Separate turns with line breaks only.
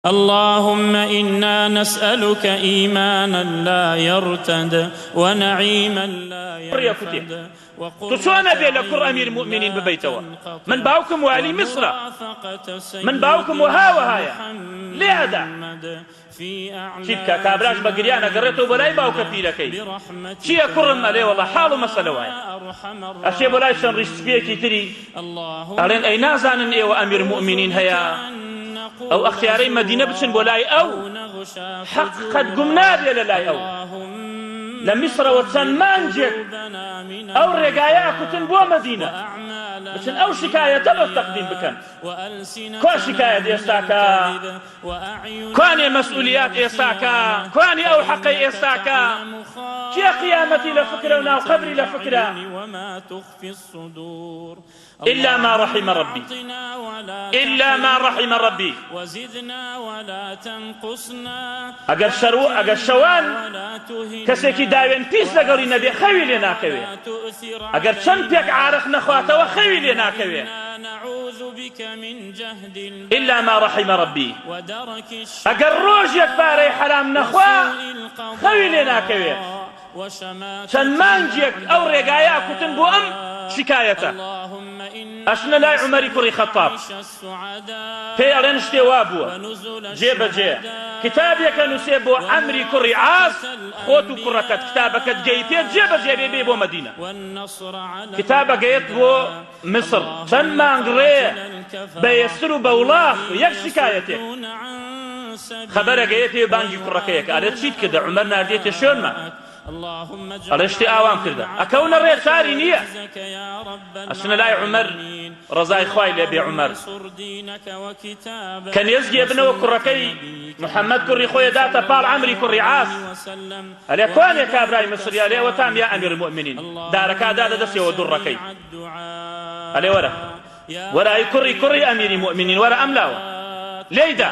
اللهم إنا نسألك إيمانا لا يرتد ونعيما لا ينفد
تسوانا بيلا كر أمير المؤمنين ببيتوا من باوكم والي مصر من باوكم وهايا لهذا شبكة كابراش بقريانا قريتو بلاي باوكا بيلكي شيا كرم عليه والله حالو مسألة واي أشياء بلاي شن رشبيكي تري ألين أي نازانن إيوا أمير المؤمنين هيا أو اختياري مدينة بچن بولاي أو حق قد قمنا بيلا لاي أو لمصر وتسن مانجك أو رقايا كتن بو مدينة بچن أو شكاية تبس تقديم بكن كو شكاية إيستاكا كواني مسؤوليات إيستاكا كواني أو حقي إيستاكا كي قيامتي لفكرة ونا وقبري لفكرة إلا ما رحم ربي إلا ما رحم ربي أقر شوان كسيكي داوين بيس لقوري نبي خوي لنا كوي أقر چند عارخ نخواته وخوي لنا كوي إلا ما رحم ربي أقر روج يكباري حرام نخوا خوي لنا كوي چند مانجيك أو رقايا كتن بو شكايته أشنا لا عمري كري خطاب في ألين اشتوابوا جيب جي كتابك نسيبو عمري كري عاص خوتو كركت كتابك جيتيت جيب جي بيبو مدينة كتابك يتبو مصر تنما انقري بيسرو بولاخ يك شكايتك خبرك يتي بانجي كركيك أليت شيت كده عمر نارديت شون ما الاشتي آوام كرده أكون الرئيس ساري نية أشنا لا عمر رضاي خواي لأبي عمر كان يزجي ابنه كركي محمد كري خويا داتا بال عمري كري عاص ألي كوان يا كابراي مصري ألي وتام يا أمير المؤمنين داركا دادا دسي ودركي ألي ورا كري أمير المؤمنين ورا أملاوة ليدا